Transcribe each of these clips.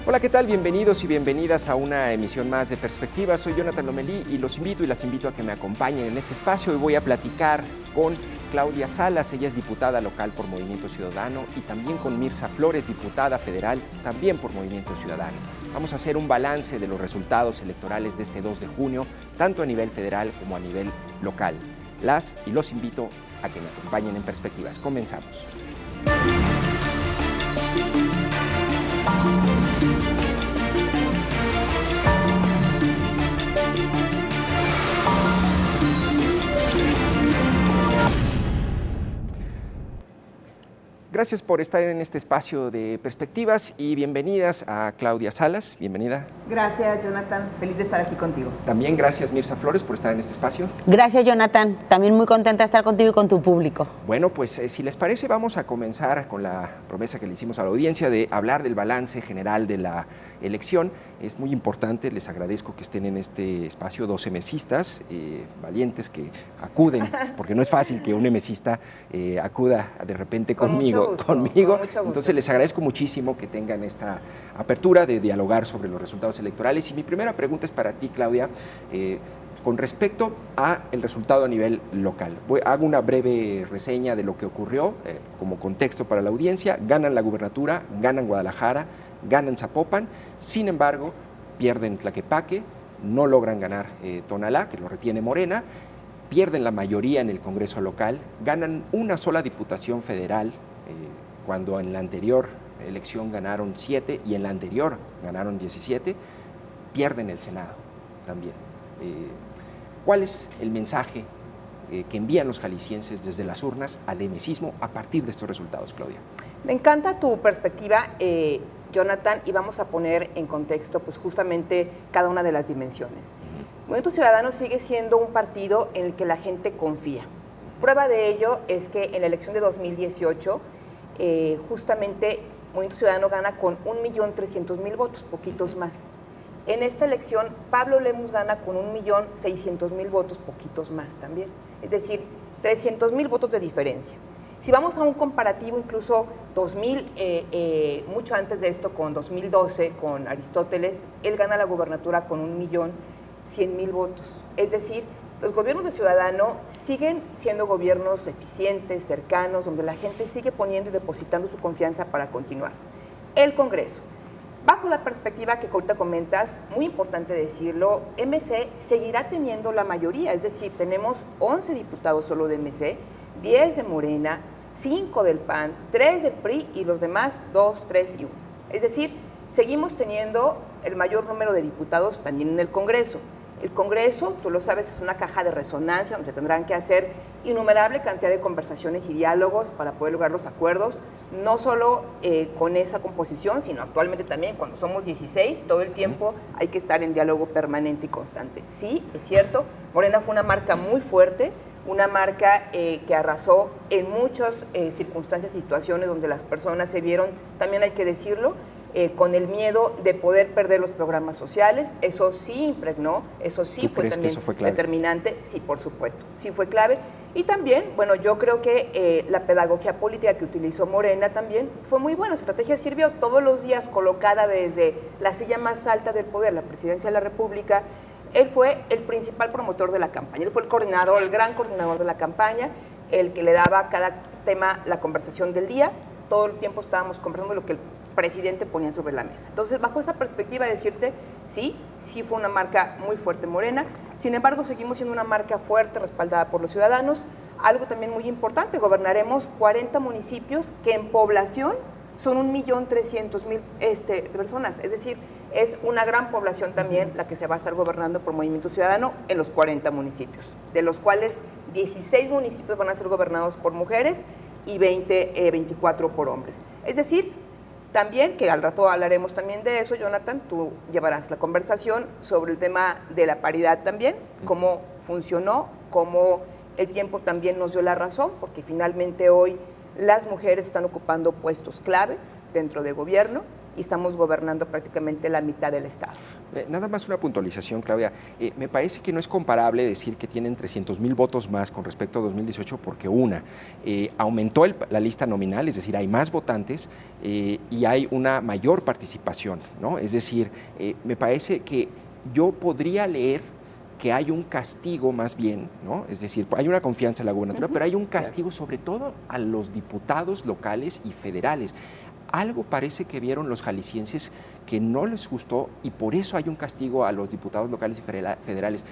Hola, ¿qué tal? Bienvenidos y bienvenidas a una emisión más de Perspectiva. Soy Jonathan Lomelí y los invito y las invito a que me acompañen en este espacio. Hoy voy a platicar con Claudia Salas, ella es diputada local por Movimiento Ciudadano, y también con Mirza Flores, diputada federal, también por Movimiento Ciudadano. Vamos a hacer un balance de los resultados electorales de este 2 de junio, tanto a nivel federal como a nivel local. Las y los invito a que me acompañen en Perspectivas. Comenzamos. Gracias por estar en este espacio de Perspectivas y bienvenidas a Claudia Salas. Bienvenida. Gracias, Jonathan. Feliz de estar aquí contigo. También gracias, Mirza Flores, por estar en este espacio. Gracias, Jonathan. También muy contenta de estar contigo y con tu público. Bueno, pues si les parece, vamos a comenzar con la promesa que le hicimos a la audiencia de hablar del balance general de la elección. Es muy importante, les agradezco que estén en este espacio 12 mesistas, valientes que acuden, porque no es fácil que un mesista acuda de repente conmigo. Entonces les agradezco muchísimo que tengan esta apertura de dialogar sobre los resultados electorales. Y mi primera pregunta es para ti, Claudia, con respecto a el resultado a nivel local. Hago una breve reseña de lo que ocurrió como contexto para la audiencia. Ganan la gubernatura, ganan Guadalajara, ganan Zapopan, sin embargo pierden Tlaquepaque, no logran ganar Tonalá, que lo retiene Morena, pierden la mayoría en el Congreso local, ganan una sola diputación federal, cuando en la anterior elección ganaron 7 y en la anterior ganaron 17, pierden el Senado también. ¿Cuál es el mensaje que envían los jaliscienses desde las urnas al emesismo a partir de estos resultados, Claudia? Me encanta tu perspectiva, Jonathan, y vamos a poner en contexto pues justamente cada una de las dimensiones. Movimiento Ciudadano sigue siendo un partido en el que la gente confía. Prueba de ello es que en la elección de 2018, justamente Movimiento Ciudadano gana con 1.300.000 votos, poquitos más. En esta elección, Pablo Lemus gana con 1.600.000 votos, poquitos más también. Es decir, 300.000 votos de diferencia. Si vamos a un comparativo, incluso 2000, mucho antes de esto, con 2012, con Aristóteles, él gana la gubernatura con 1.100.000 votos. Es decir, los gobiernos de Ciudadano siguen siendo gobiernos eficientes, cercanos, donde la gente sigue poniendo y depositando su confianza para continuar. El Congreso. Bajo la perspectiva que ahorita comentas, muy importante decirlo, MC seguirá teniendo la mayoría, es decir, tenemos 11 diputados solo de MC, 10 de Morena, 5 del PAN, 3 del PRI y los demás 2, 3 y 1. Es decir, seguimos teniendo el mayor número de diputados también en el Congreso. El Congreso, tú lo sabes, es una caja de resonancia donde se tendrán que hacer innumerable cantidad de conversaciones y diálogos para poder lograr los acuerdos, no solo con esa composición, sino actualmente también cuando somos 16, todo el tiempo hay que estar en diálogo permanente y constante. Sí, es cierto, Morena fue una marca muy fuerte, una marca que arrasó en muchas circunstancias y situaciones donde las personas se vieron, también hay que decirlo, con el miedo de poder perder los programas sociales. Eso sí impregnó, eso sí fue también determinante, sí, por supuesto, sí fue clave. Y también, bueno, yo creo que la pedagogía política que utilizó Morena también fue muy buena, su estrategia sirvió todos los días colocada desde la silla más alta del poder, la presidencia de la República. Él fue el principal promotor de la campaña, él fue el coordinador, el gran coordinador de la campaña, el que le daba a cada tema la conversación del día. Todo el tiempo estábamos conversando lo que el presidente ponía sobre la mesa. Entonces, bajo esa perspectiva, decirte, sí fue una marca muy fuerte Morena, sin embargo, seguimos siendo una marca fuerte, respaldada por los ciudadanos. Algo también muy importante, gobernaremos 40 municipios que en población son 1.300.000 personas, es decir, es una gran población también la que se va a estar gobernando por Movimiento Ciudadano en los 40 municipios, de los cuales 16 municipios van a ser gobernados por mujeres y 24 por hombres. Es decir, también, que al rato hablaremos también de eso, Jonathan, tú llevarás la conversación sobre el tema de la paridad también, cómo funcionó, cómo el tiempo también nos dio la razón, porque finalmente hoy las mujeres están ocupando puestos claves dentro del gobierno y estamos gobernando prácticamente la mitad del Estado. Nada más una puntualización, Claudia. Me parece que no es comparable decir que tienen 300,000 votos más con respecto a 2018 porque aumentó la lista nominal, es decir, hay más votantes y hay una mayor participación, ¿no? Es decir, me parece que yo podría leer que hay un castigo más bien, ¿no? Es decir, hay una confianza en la gubernatura, pero hay un castigo sobre todo a los diputados locales y federales. Algo parece que vieron los jaliscienses que no les gustó y por eso hay un castigo a los diputados locales y federales.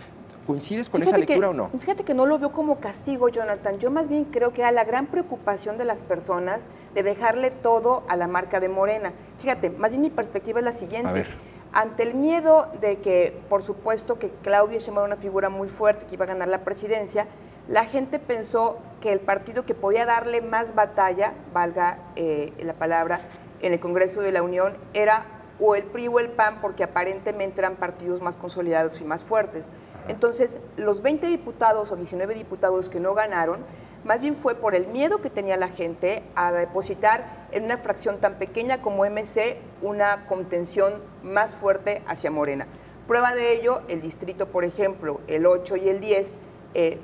¿Coincides con esa lectura o no? Fíjate que no lo veo como castigo, Jonathan. Yo más bien creo que era la gran preocupación de las personas de dejarle todo a la marca de Morena. Fíjate, más bien mi perspectiva es la siguiente. A ver. Ante el miedo de que, por supuesto, que Claudia Sheinbaum era una figura muy fuerte, que iba a ganar la presidencia, la gente pensó que el partido que podía darle más batalla, valga la palabra, en el Congreso de la Unión, era o el PRI o el PAN, porque aparentemente eran partidos más consolidados y más fuertes. Entonces, los 20 diputados o 19 diputados que no ganaron, más bien fue por el miedo que tenía la gente a depositar en una fracción tan pequeña como MC una contención más fuerte hacia Morena. Prueba de ello, el distrito, por ejemplo, el 8 y el 10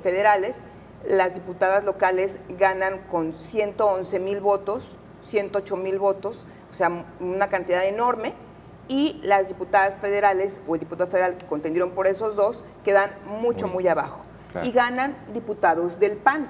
federales, las diputadas locales ganan con 111,000 votos, 108,000 votos, o sea, una cantidad enorme, y las diputadas federales o el diputado federal que contendieron por esos dos quedan muy abajo. Claro. Y ganan diputados del PAN.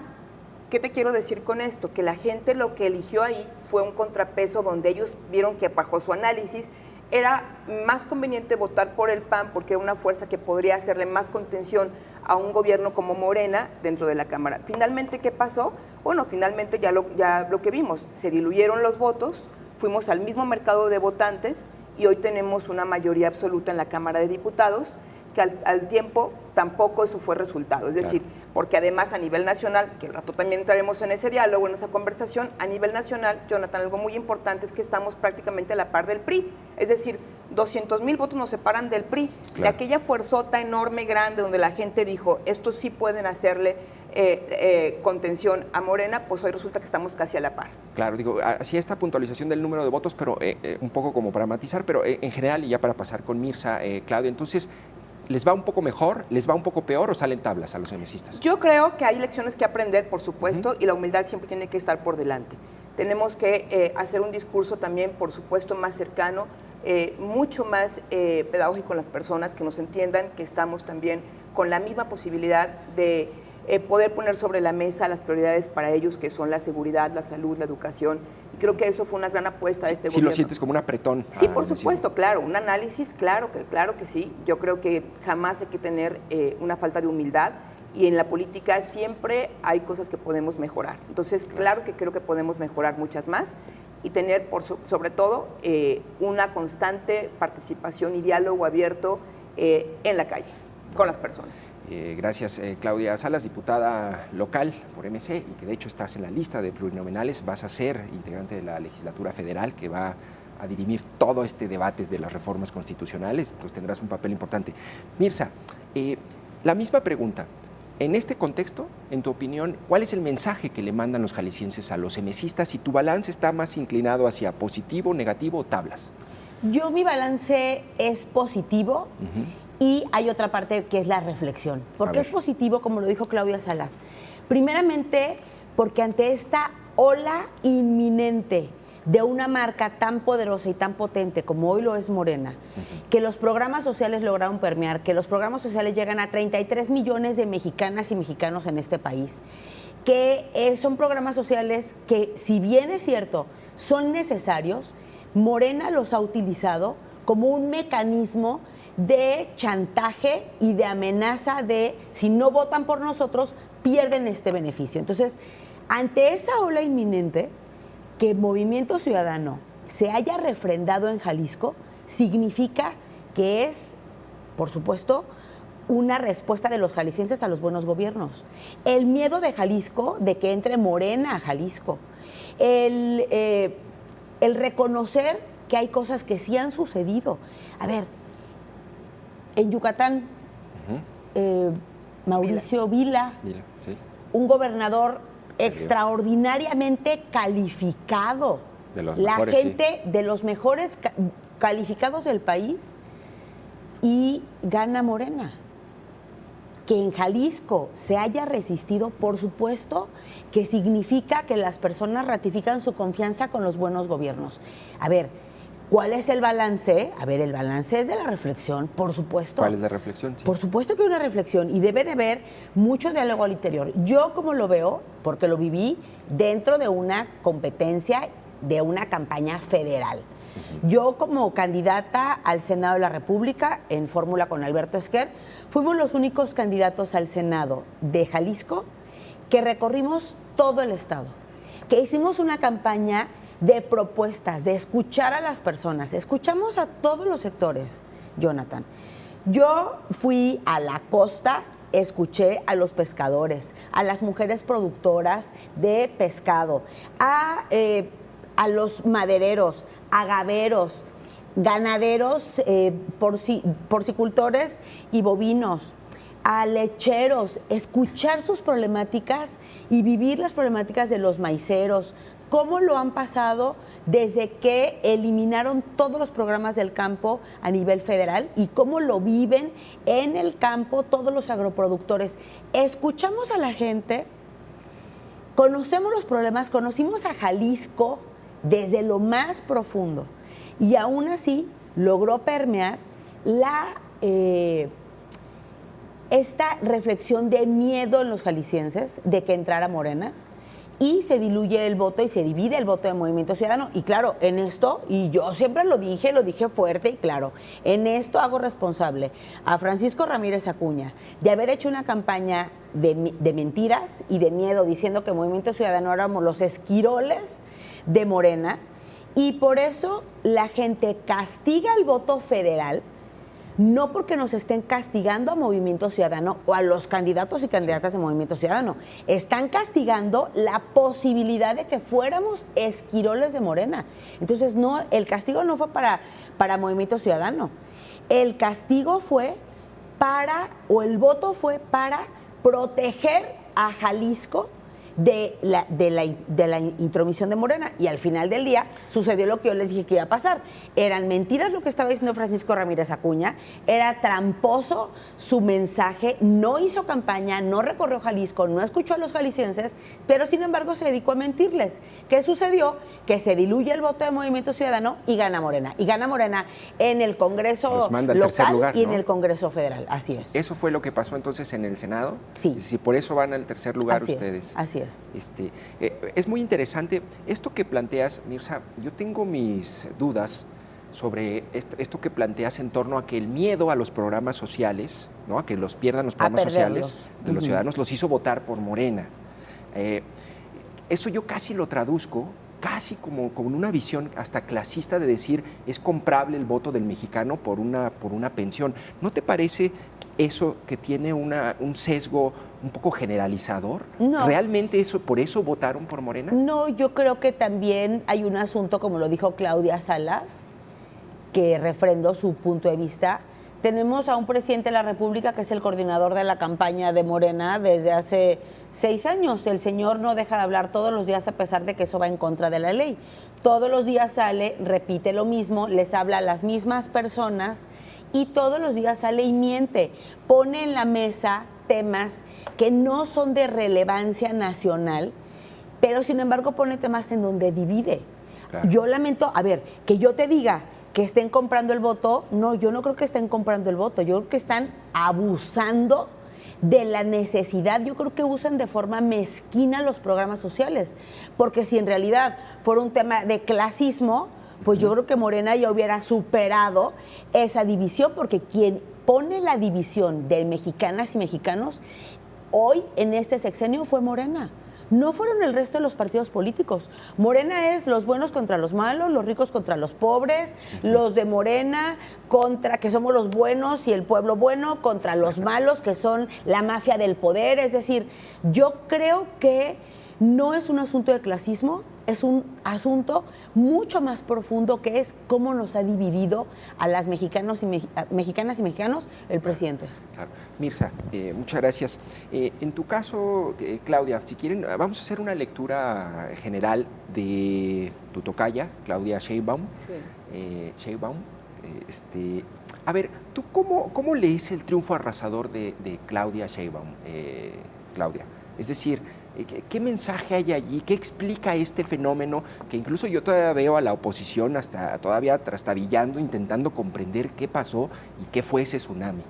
¿Qué te quiero decir con esto? Que la gente lo que eligió ahí fue un contrapeso donde ellos vieron que bajo su análisis era más conveniente votar por el PAN porque era una fuerza que podría hacerle más contención a un gobierno como Morena dentro de la Cámara. Finalmente, ¿qué pasó? Bueno, finalmente ya lo que vimos, se diluyeron los votos, fuimos al mismo mercado de votantes y hoy tenemos una mayoría absoluta en la Cámara de Diputados, que al tiempo tampoco eso fue resultado. Es decir, porque además a nivel nacional, que al rato también entraremos en ese diálogo, en esa conversación, a nivel nacional, Jonathan, algo muy importante es que estamos prácticamente a la par del PRI. Es decir, 200,000 votos nos separan del PRI, de aquella fuerzota enorme, grande, donde la gente dijo, estos sí pueden hacerle contención a Morena, pues hoy resulta que estamos casi a la par. Claro, digo, así esta puntualización del número de votos, pero un poco como para matizar, pero en general, y ya para pasar con Mirza, Claudia, entonces, ¿les va un poco mejor, les va un poco peor o salen tablas a los MCistas? Yo creo que hay lecciones que aprender, por supuesto, y la humildad siempre tiene que estar por delante. Tenemos que hacer un discurso también, por supuesto, más cercano, mucho más pedagógico con las personas, que nos entiendan que estamos también con la misma posibilidad de poder poner sobre la mesa las prioridades para ellos, que son la seguridad, la salud, la educación. Y creo que eso fue una gran apuesta de este gobierno. Sí, lo sientes como un apretón. Sí, por supuesto, claro, un análisis, claro que sí. Yo creo que jamás hay que tener una falta de humildad y en la política siempre hay cosas que podemos mejorar. Entonces, claro que creo que podemos mejorar muchas más y tener, sobre todo, una constante participación y diálogo abierto en la calle, con las personas. Gracias, Claudia Salas, diputada local por MC y que de hecho estás en la lista de plurinominales, vas a ser integrante de la legislatura federal que va a dirimir todo este debate de las reformas constitucionales, entonces tendrás un papel importante. Mirza, la misma pregunta, en este contexto, en tu opinión, ¿cuál es el mensaje que le mandan los jaliscienses a los MCistas si tu balance está más inclinado hacia positivo, negativo o tablas? Mi balance es positivo. Y hay otra parte que es la reflexión. ¿Por qué es positivo, como lo dijo Claudia Salas? Primeramente, porque ante esta ola inminente de una marca tan poderosa y tan potente como hoy lo es Morena, que los programas sociales lograron permear, que los programas sociales llegan a 33 millones de mexicanas y mexicanos en este país, que son programas sociales que, si bien es cierto, son necesarios, Morena los ha utilizado como un mecanismo de chantaje y de amenaza de si no votan por nosotros, pierden este beneficio. Entonces, ante esa ola inminente, que Movimiento Ciudadano se haya refrendado en Jalisco, significa que es, por supuesto, una respuesta de los jaliscienses a los buenos gobiernos. El miedo de Jalisco, de que entre Morena a Jalisco, el reconocer que hay cosas que sí han sucedido. A ver, en Yucatán, Mauricio Vila, sí. Un gobernador extraordinariamente calificado De los la mejores, gente de los mejores calificados del país, y gana Morena. Que en Jalisco se haya resistido, por supuesto, que significa que las personas ratifican su confianza con los buenos gobiernos. A ver, ¿cuál es el balance? A ver, el balance es de la reflexión, por supuesto. ¿Cuál es la reflexión? Sí. Por supuesto que hay una reflexión y debe de haber mucho diálogo al interior. Yo, como lo veo, porque lo viví dentro de una competencia de una campaña federal. Yo, como candidata al Senado de la República, en fórmula con Alberto Esquer, fuimos los únicos candidatos al Senado de Jalisco que recorrimos todo el estado, que hicimos una campaña de propuestas, de escuchar a las personas. Escuchamos a todos los sectores, Jonathan. Yo fui a la costa, escuché a los pescadores, a las mujeres productoras de pescado, a los madereros, agaveros, ganaderos, porcicultores y bovinos, a lecheros, escuchar sus problemáticas y vivir las problemáticas de los maiceros, cómo lo han pasado desde que eliminaron todos los programas del campo a nivel federal y cómo lo viven en el campo todos los agroproductores. Escuchamos a la gente, conocemos los problemas, conocimos a Jalisco desde lo más profundo, y aún así logró permear esta reflexión de miedo en los jaliscienses de que entrara Morena, y se diluye el voto y se divide el voto de Movimiento Ciudadano. Y claro, en esto, y yo siempre lo dije fuerte y claro, en esto hago responsable a Francisco Ramírez Acuña de haber hecho una campaña de mentiras y de miedo, diciendo que Movimiento Ciudadano éramos los esquiroles de Morena, y por eso la gente castiga el voto federal, no porque nos estén castigando a Movimiento Ciudadano o a los candidatos y candidatas de Movimiento Ciudadano, están castigando la posibilidad de que fuéramos esquiroles de Morena. Entonces, no, el castigo no fue para Movimiento Ciudadano, el castigo fue el voto fue para proteger a Jalisco de la intromisión de Morena, y al final del día sucedió lo que yo les dije que iba a pasar. Eran mentiras lo que estaba diciendo Francisco Ramírez Acuña, era tramposo su mensaje, no hizo campaña, no recorrió Jalisco, no escuchó a los jaliscienses, pero sin embargo se dedicó a mentirles. ¿Qué sucedió? Que se diluye el voto de Movimiento Ciudadano y gana Morena. Y gana Morena en el Congreso local lugar, y en el Congreso federal. Así es. ¿Eso fue lo que pasó entonces en el Senado? Sí. Si por eso van al tercer lugar ustedes. Así es. Es muy interesante esto que planteas, Mirza. Yo tengo mis dudas sobre esto que planteas en torno a que el miedo a los programas sociales, ¿no?, a que los pierdan los programas sociales de los ciudadanos, los hizo votar por Morena. Eso yo casi lo traduzco, casi como una visión hasta clasista de decir es comprable el voto del mexicano por una pensión. ¿No te parece eso que tiene un sesgo un poco generalizador? No. ¿Realmente por eso votaron por Morena? No, yo creo que también hay un asunto, como lo dijo Claudia Salas, que refrendó su punto de vista. Tenemos a un presidente de la República que es el coordinador de la campaña de Morena desde hace 6 años. El señor no deja de hablar todos los días, a pesar de que eso va en contra de la ley. Todos los días sale, repite lo mismo, les habla a las mismas personas y todos los días sale y miente. Pone en la mesa temas que no son de relevancia nacional, pero sin embargo pone temas en donde divide. Claro. Yo lamento, a ver, que yo te diga que estén comprando el voto, no, yo no creo que estén comprando el voto, yo creo que están abusando de la necesidad. Yo creo que usan de forma mezquina los programas sociales, porque si en realidad fuera un tema de clasismo, pues yo creo que Morena ya hubiera superado esa división, porque quien pone la división de mexicanas y mexicanos hoy en este sexenio fue Morena. No fueron el resto de los partidos políticos. Morena es los buenos contra los malos, los ricos contra los pobres, los de Morena contra, que somos los buenos y el pueblo bueno, contra los malos, que son la mafia del poder. Es decir, yo creo que no es un asunto de clasismo, es un asunto mucho más profundo, que es cómo nos ha dividido a las mexicanas y mexicanos el presidente. Claro. Mirza, muchas gracias. En tu caso, Claudia, si quieren, vamos a hacer una lectura general de tu tocaya, Claudia Sheinbaum. Sí. Sheinbaum. A ver, ¿tú cómo lees el triunfo arrasador de Claudia Sheinbaum, Claudia? Es decir, ¿qué mensaje hay allí? ¿Qué explica este fenómeno que incluso yo todavía veo a la oposición todavía trastabillando, intentando comprender qué pasó y qué fue ese tsunami?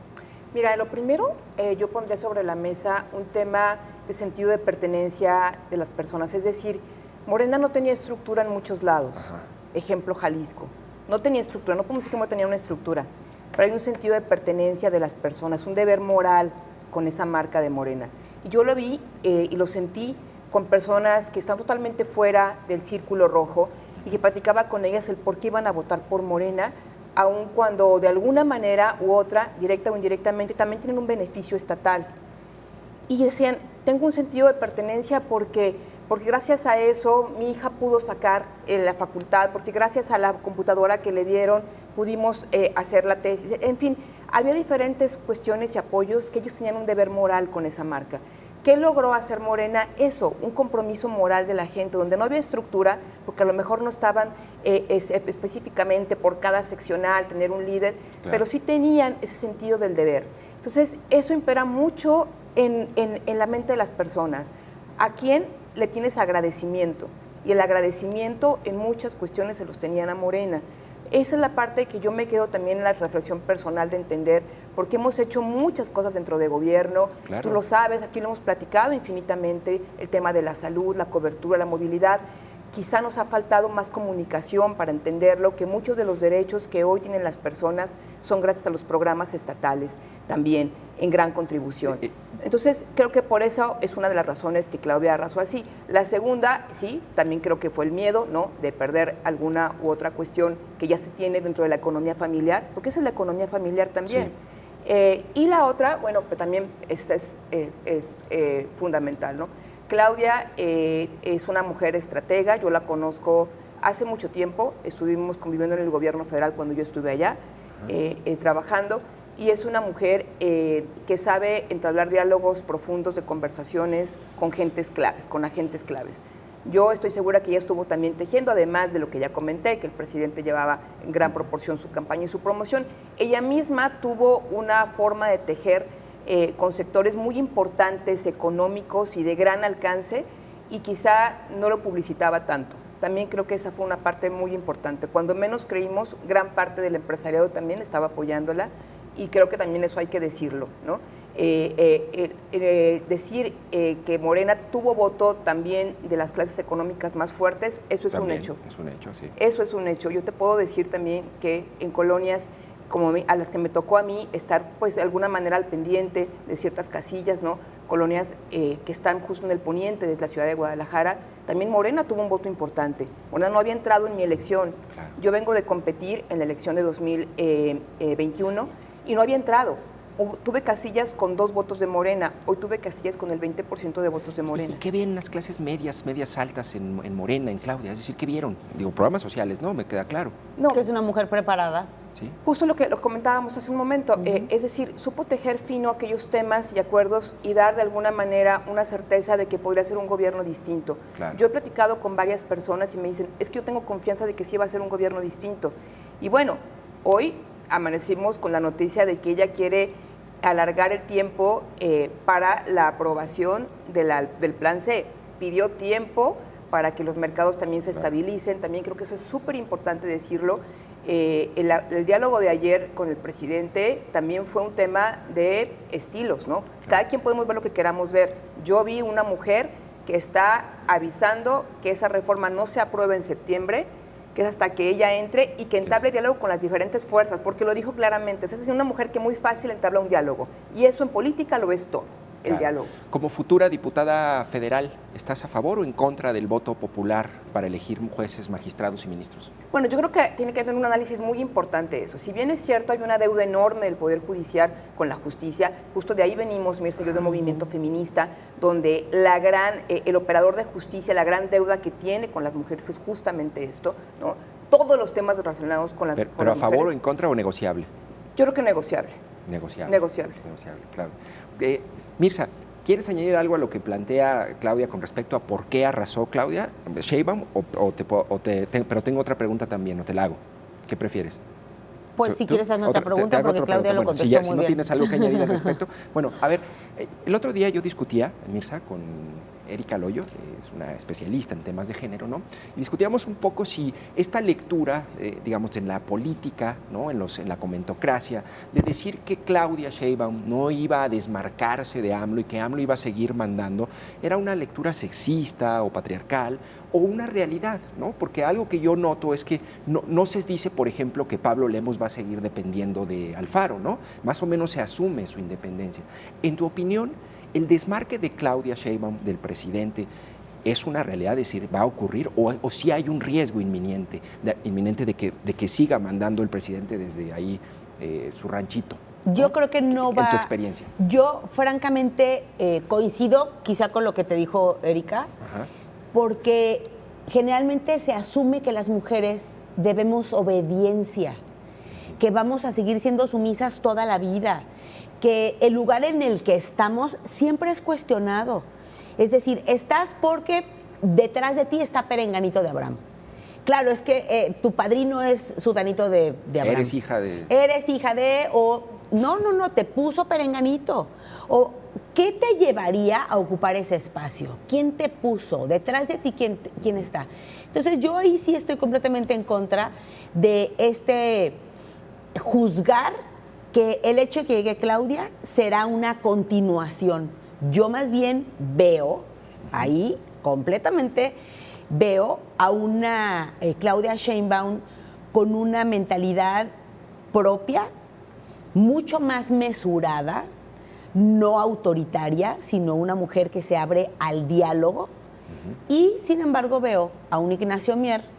Mira, lo primero, yo pondré sobre la mesa un tema de sentido de pertenencia de las personas. Es decir, Morena no tenía estructura en muchos lados. Ajá. Ejemplo, Jalisco. No tenía estructura, no podemos decir que no tenía una estructura, pero hay un sentido de pertenencia de las personas, un deber moral con esa marca de Morena. Y yo lo vi y lo sentí con personas que están totalmente fuera del círculo rojo y que platicaba con ellas el por qué iban a votar por Morena, aun cuando de alguna manera u otra, directa o indirectamente, también tienen un beneficio estatal. Y decían, tengo un sentido de pertenencia porque gracias a eso mi hija pudo sacar la facultad, porque gracias a la computadora que le dieron pudimos hacer la tesis. En fin, había diferentes cuestiones y apoyos que ellos tenían un deber moral con esa marca. ¿Qué logró hacer Morena? Eso, un compromiso moral de la gente, donde no había estructura, porque a lo mejor no estaban específicamente por cada seccional, tener un líder, claro, pero sí tenían ese sentido del deber. Entonces, eso impera mucho en la mente de las personas. ¿A quién le tienes agradecimiento? Y el agradecimiento en muchas cuestiones se los tenían a Morena. Esa es la parte que yo me quedo también en la reflexión personal de entender, porque hemos hecho muchas cosas dentro de gobierno, claro, tú lo sabes, aquí lo hemos platicado infinitamente, el tema de la salud, la cobertura, la movilidad. Quizá nos ha faltado más comunicación para entenderlo, que muchos de los derechos que hoy tienen las personas son gracias a los programas estatales también, en gran contribución. Entonces, creo que por eso es una de las razones que Claudia arrasó así. La segunda, sí, también creo que fue el miedo, ¿no?, de perder alguna u otra cuestión que ya se tiene dentro de la economía familiar, porque esa es la economía familiar también. Sí. Y la otra, bueno, pues también es fundamental, ¿no? Claudia es una mujer estratega, yo la conozco hace mucho tiempo, estuvimos conviviendo en el gobierno federal cuando yo estuve allá, trabajando, y es una mujer que sabe entablar diálogos profundos de conversaciones con gentes claves, con agentes claves. Yo estoy segura que ella estuvo también tejiendo, además de lo que ya comenté, que el presidente llevaba en gran proporción su campaña y su promoción. Ella misma tuvo una forma de tejer con sectores muy importantes, económicos y de gran alcance, y quizá no lo publicitaba tanto. También creo que esa fue una parte muy importante. Cuando menos creímos, gran parte del empresariado también estaba apoyándola, y creo que también eso hay que decirlo, ¿no? Decir que Morena tuvo voto también de las clases económicas más fuertes, eso es también un hecho. Es un hecho, sí. Eso es un hecho. Yo te puedo decir también que en colonias como a las que me tocó a mí estar, pues, de alguna manera al pendiente de ciertas casillas, ¿no?, colonias que están justo en el poniente desde la ciudad de Guadalajara, también Morena tuvo un voto importante. Morena no había entrado en mi elección. Claro. Yo vengo de competir en la elección de 2021 y no había entrado. Tuve casillas con 2 votos de Morena, hoy tuve casillas con el 20% de votos de Morena. ¿Y qué ven las clases medias altas en Morena, en Claudia? Es decir, ¿qué vieron? Digo, programas sociales, ¿no? Me queda claro. No. Que es una mujer preparada. ¿Sí? Justo lo comentábamos hace un momento, es decir, supo tejer fino aquellos temas y acuerdos y dar de alguna manera una certeza de que podría ser un gobierno distinto. Claro. Yo he platicado con varias personas y me dicen, es que yo tengo confianza de que sí va a ser un gobierno distinto. Y bueno, hoy amanecimos con la noticia de que ella quiere alargar el tiempo para la aprobación del Plan C. Pidió tiempo para que los mercados también se estabilicen, también creo que eso es súper importante decirlo. El diálogo de ayer con el presidente también fue un tema de estilos, ¿no? Cada quien podemos ver lo que queramos ver. Yo vi una mujer que está avisando que esa reforma no se aprueba en septiembre, que es hasta que ella entre y que entable diálogo con las diferentes fuerzas, porque lo dijo claramente. Es decir, una mujer que muy fácil entabla un diálogo, y eso en política lo es todo. el diálogo. Como futura diputada federal, ¿estás a favor o en contra del voto popular para elegir jueces, magistrados y ministros? Bueno, yo creo que tiene que tener un análisis muy importante eso. Si bien es cierto, hay una deuda enorme del Poder Judicial con la justicia, justo de ahí venimos, Mirza y yo, del movimiento feminista, donde el operador de justicia, la gran deuda que tiene con las mujeres es justamente esto, ¿no? Todos los temas relacionados con las mujeres. ¿Pero a favor o en contra o negociable? Yo creo que negociable. Negociable, claro. Mirza, ¿quieres añadir algo a lo que plantea Claudia con respecto a por qué arrasó Claudia Sheinbaum? Pero tengo otra pregunta también, ¿no te la hago? ¿Qué prefieres? Pues si quieres hacerme otra pregunta, porque Claudia lo contestó muy bien. Si no tienes algo que añadir al respecto. Bueno, a ver, el otro día yo discutía, Mirza, con Erika Loyo, que es una especialista en temas de género, ¿no? Y discutíamos un poco si esta lectura, digamos, en la política, ¿no? En la comentocracia, de decir que Claudia Sheinbaum no iba a desmarcarse de AMLO y que AMLO iba a seguir mandando, era una lectura sexista o patriarcal o una realidad, ¿no? Porque algo que yo noto es que no se dice, por ejemplo, que Pablo Lemos va a seguir dependiendo de Alfaro, ¿no? Más o menos se asume su independencia. En tu opinión, ¿el desmarque de Claudia Sheinbaum del presidente es una realidad, es decir, va a ocurrir o si hay un riesgo inminente de que siga mandando el presidente desde ahí su ranchito? Yo creo que no va. En tu experiencia. Yo, francamente, coincido quizá con lo que te dijo Erika, Ajá. porque generalmente se asume que las mujeres debemos obediencia, que vamos a seguir siendo sumisas toda la vida, que el lugar en el que estamos siempre es cuestionado. Es decir, estás porque detrás de ti está Perenganito de Abraham. Claro, es que tu padrino es Sutanito de Abraham. Eres hija de... Eres hija de... o no, te puso Perenganito. O ¿qué te llevaría a ocupar ese espacio? ¿Quién te puso? Detrás de ti, ¿quién está? Entonces yo ahí sí estoy completamente en contra de juzgar que el hecho de que llegue Claudia será una continuación. Yo más bien veo ahí completamente, veo a una Claudia Sheinbaum con una mentalidad propia, mucho más mesurada, no autoritaria, sino una mujer que se abre al diálogo. Y sin embargo veo a un Ignacio Mier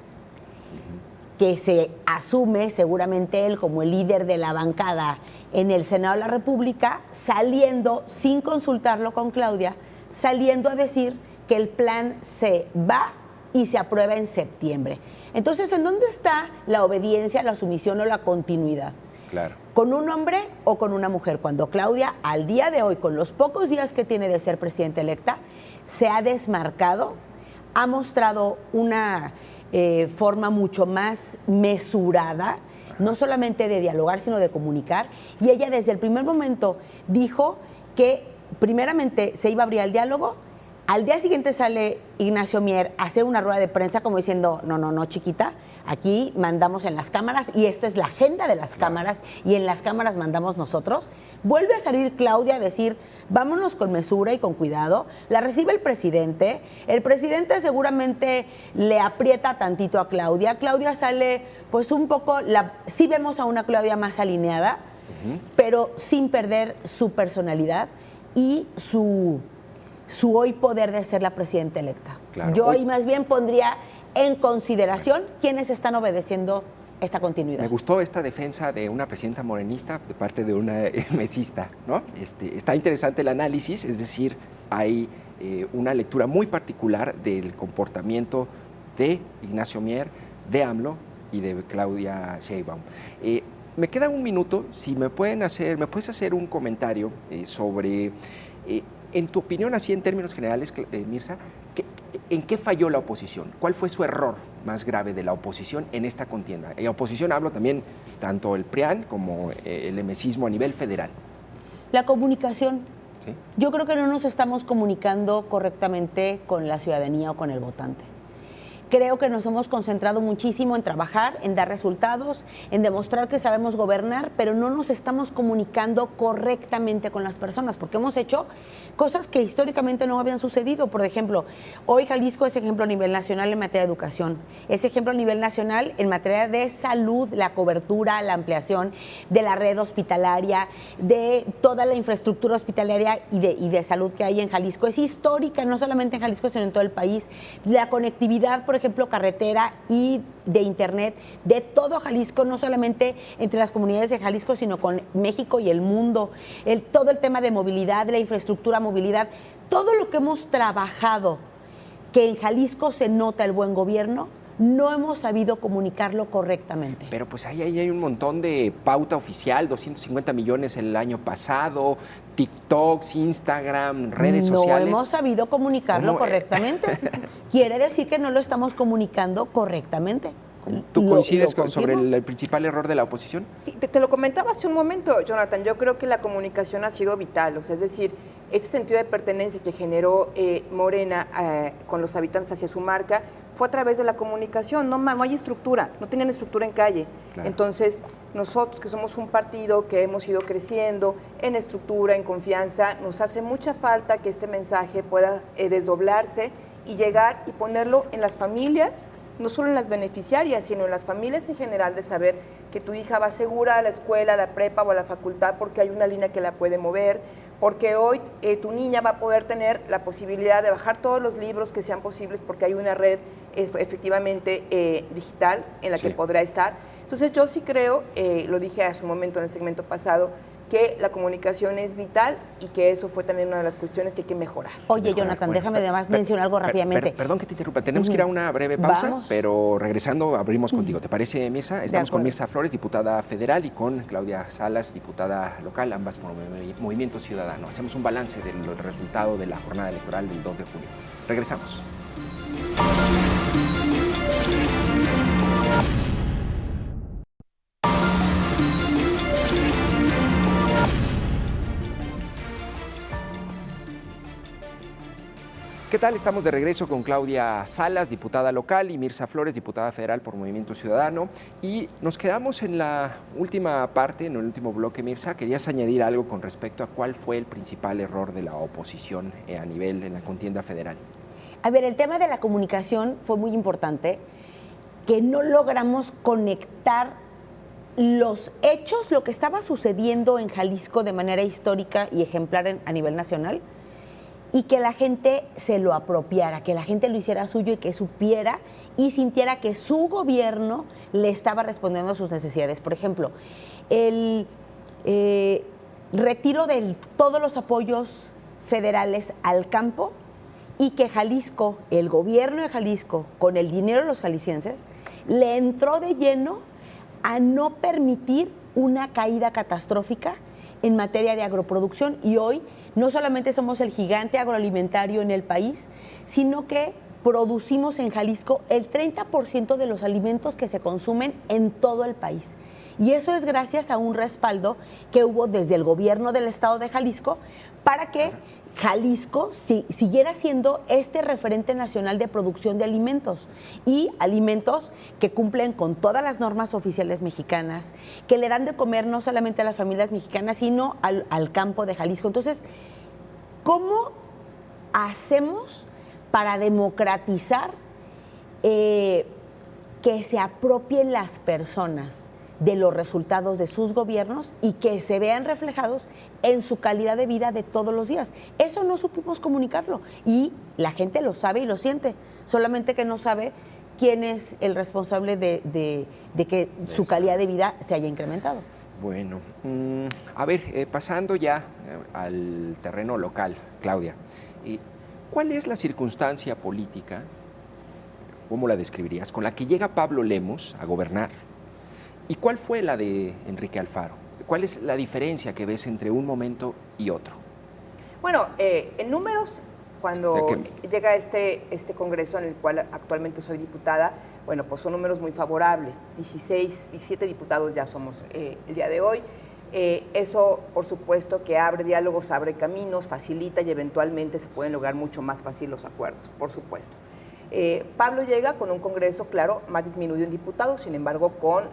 que se asume seguramente él como el líder de la bancada en el Senado de la República, saliendo, sin consultarlo con Claudia, saliendo a decir que el plan se va y se aprueba en septiembre. Entonces, ¿en dónde está la obediencia, la sumisión o la continuidad? Claro. ¿Con un hombre o con una mujer? Cuando Claudia, al día de hoy, con los pocos días que tiene de ser presidenta electa, se ha desmarcado, ha mostrado una forma mucho más mesurada, no solamente de dialogar, sino de comunicar. Y ella desde el primer momento dijo que primeramente se iba a abrir el diálogo. Al día siguiente sale Ignacio Mier a hacer una rueda de prensa como diciendo, no, chiquita, aquí mandamos en las cámaras y esto es la agenda de las cámaras y en las cámaras mandamos nosotros. Vuelve a salir Claudia a decir, vámonos con mesura y con cuidado. La recibe el presidente seguramente le aprieta tantito a Claudia. Claudia sale pues un poco, sí vemos a una Claudia más alineada, pero sin perder su personalidad y su hoy poder de ser la presidenta electa. Claro. Yo ahí más bien pondría en consideración quienes están obedeciendo esta continuidad. Me gustó esta defensa de una presidenta morenista de parte de una mesista, ¿no? Está interesante el análisis, es decir, hay una lectura muy particular del comportamiento de Ignacio Mier, de AMLO y de Claudia Sheinbaum. Me queda un minuto, si me puedes hacer un comentario sobre, en tu opinión, así en términos generales, Mirza, ¿en qué falló la oposición? ¿Cuál fue su error más grave de la oposición en esta contienda? En oposición hablo también tanto el PRIAN como el emesismo a nivel federal. La comunicación. ¿Sí? Yo creo que no nos estamos comunicando correctamente con la ciudadanía o con el votante. Creo que nos hemos concentrado muchísimo en trabajar, en dar resultados, en demostrar que sabemos gobernar, pero no nos estamos comunicando correctamente con las personas, porque hemos hecho cosas que históricamente no habían sucedido. Por ejemplo, hoy Jalisco es ejemplo a nivel nacional en materia de educación, es ejemplo a nivel nacional en materia de salud, la cobertura, la ampliación de la red hospitalaria, de toda la infraestructura hospitalaria y de salud que hay en Jalisco. Es histórica, no solamente en Jalisco, sino en todo el país. La conectividad, por ejemplo, carretera y de internet de todo Jalisco, no solamente entre las comunidades de Jalisco, sino con México y el mundo. Todo el tema de movilidad, de la infraestructura, movilidad, todo lo que hemos trabajado, que en Jalisco se nota el buen gobierno, no hemos sabido comunicarlo correctamente. Pero pues ahí hay un montón de pauta oficial, 250 millones el año pasado, TikToks, Instagram, redes sociales. No hemos sabido comunicarlo correctamente. Quiere decir que no lo estamos comunicando correctamente. ¿Tú coincides sobre el principal error de la oposición? Sí, te lo comentaba hace un momento, Jonathan. Yo creo que la comunicación ha sido vital. O sea, es decir, ese sentido de pertenencia que generó Morena con los habitantes hacia su marca fue a través de la comunicación. No hay estructura, no tenían estructura en calle. Claro. Entonces, nosotros que somos un partido que hemos ido creciendo en estructura, en confianza, nos hace mucha falta que este mensaje pueda desdoblarse y llegar y ponerlo en las familias, no solo en las beneficiarias, sino en las familias en general, de saber que tu hija va segura a la escuela, a la prepa o a la facultad porque hay una línea que la puede mover, porque hoy tu niña va a poder tener la posibilidad de bajar todos los libros que sean posibles porque hay una red efectivamente digital en la que podrá estar. Entonces yo sí creo, lo dije hace un momento en el segmento pasado, que la comunicación es vital y que eso fue también una de las cuestiones que hay que mejorar. Oye, Jonathan, déjame además mencionar algo rápidamente. Perdón que te interrumpa, tenemos que ir a una breve pausa, pero regresando abrimos contigo. ¿Te parece, Mirza? Estamos con Mirza Flores, diputada federal, y con Claudia Salas, diputada local, ambas por Movimiento Ciudadano. Hacemos un balance del resultado de la jornada electoral del 2 de julio. Regresamos. ¿Qué tal? Estamos de regreso con Claudia Salas, diputada local, y Mirza Flores, diputada federal por Movimiento Ciudadano. Y nos quedamos en la última parte, en el último bloque, Mirza. ¿Querías añadir algo con respecto a cuál fue el principal error de la oposición a nivel en la contienda federal? A ver, el tema de la comunicación fue muy importante, que no logramos conectar los hechos, lo que estaba sucediendo en Jalisco de manera histórica y ejemplar a nivel nacional, y que la gente se lo apropiara, que la gente lo hiciera suyo y que supiera y sintiera que su gobierno le estaba respondiendo a sus necesidades. Por ejemplo, el retiro de todos los apoyos federales al campo, y que Jalisco, el gobierno de Jalisco, con el dinero de los jaliscienses, le entró de lleno a no permitir una caída catastrófica en materia de agroproducción, y hoy no solamente somos el gigante agroalimentario en el país, sino que producimos en Jalisco el 30% de los alimentos que se consumen en todo el país. Y eso es gracias a un respaldo que hubo desde el gobierno del estado de Jalisco para que Jalisco siguiera siendo este referente nacional de producción de alimentos, y alimentos que cumplen con todas las normas oficiales mexicanas, que le dan de comer no solamente a las familias mexicanas, sino al campo de Jalisco. Entonces, ¿cómo hacemos para democratizar que se apropien las personas de los resultados de sus gobiernos y que se vean reflejados en su calidad de vida de todos los días? Eso no supimos comunicarlo, y la gente lo sabe y lo siente, solamente que no sabe quién es el responsable de que su calidad de vida se haya incrementado. Bueno, a ver, pasando ya al terreno local, Claudia, ¿cuál es la circunstancia política, cómo la describirías, con la que llega Pablo Lemos a gobernar? ¿Y cuál fue la de Enrique Alfaro? ¿Cuál es la diferencia que ves entre un momento y otro? Bueno, en números, cuando llega este congreso en el cual actualmente soy diputada, bueno, pues son números muy favorables. 17 diputados ya somos el día de hoy. Eso, por supuesto, que abre diálogos, abre caminos, facilita, y eventualmente se pueden lograr mucho más fácil los acuerdos, por supuesto. Pablo llega con un Congreso, claro, más disminuido en diputados, sin embargo, con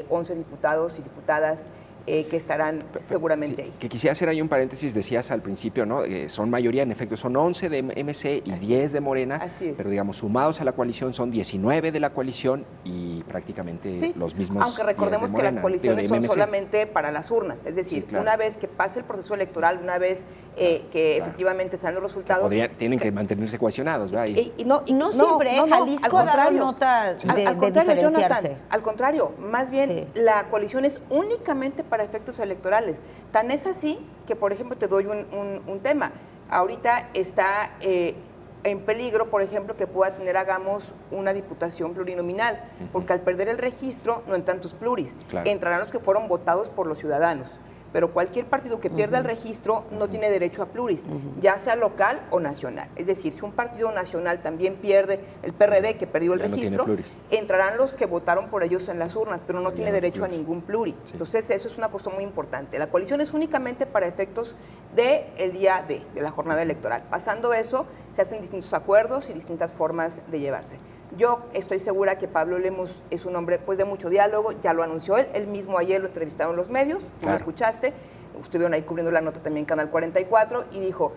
11 diputados y diputadas que estarán seguramente ahí. Que quisiera hacer ahí un paréntesis, decías al principio, ¿no? Son mayoría, en efecto, son 11 de MC y 10 de Morena, Así es. Pero digamos, sumados a la coalición son 19 de la coalición y prácticamente los mismos. Aunque recordemos que las coaliciones son solamente para las urnas, es decir, claro. Una vez que pase el proceso electoral, una vez que efectivamente sean los resultados. Tienen que mantenerse cohesionados, ¿verdad? Y no siempre, Jalisco ha dado nota de diferenciarse. Jonathan, al contrario, más bien la coalición es únicamente para efectos electorales. Tan es así que, por ejemplo, te doy un tema. Ahorita está en peligro, por ejemplo, que pueda tener, hagamos, una diputación plurinominal, porque al perder el registro no entran tus pluris, entrarán los que fueron votados por los ciudadanos. Pero cualquier partido que pierda el registro no tiene derecho a pluris, ya sea local o nacional. Es decir, si un partido nacional también pierde, el PRD que perdió el registro, entrarán los que votaron por ellos en las urnas, pero no tiene derecho a ningún pluri. Sí. Entonces, eso es una cuestión muy importante. La coalición es únicamente para efectos del día de la jornada electoral. Pasando eso, se hacen distintos acuerdos y distintas formas de llevarse. Yo estoy segura que Pablo Lemus es un hombre pues, de mucho diálogo, ya lo anunció él mismo ayer lo entrevistaron en los medios, tú lo escuchaste, estuvieron ahí cubriendo la nota también en Canal 44 y dijo,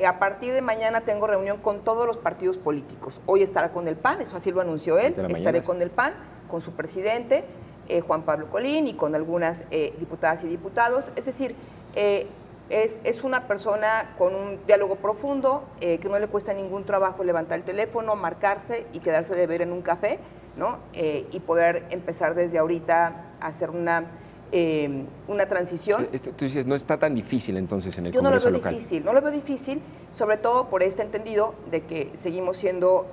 a partir de mañana tengo reunión con todos los partidos políticos, hoy estará con el PAN, eso así lo anunció él, estaré con el PAN, con su presidente, Juan Pablo Colín y con algunas diputadas y diputados, es decir, es una persona con un diálogo profundo, que no le cuesta ningún trabajo levantar el teléfono, marcarse y quedarse de ver en un café, ¿no? Y poder empezar desde ahorita a hacer una transición. Tú dices, no está tan difícil entonces en el Congreso local. No lo veo difícil, sobre todo por este entendido de que seguimos siendo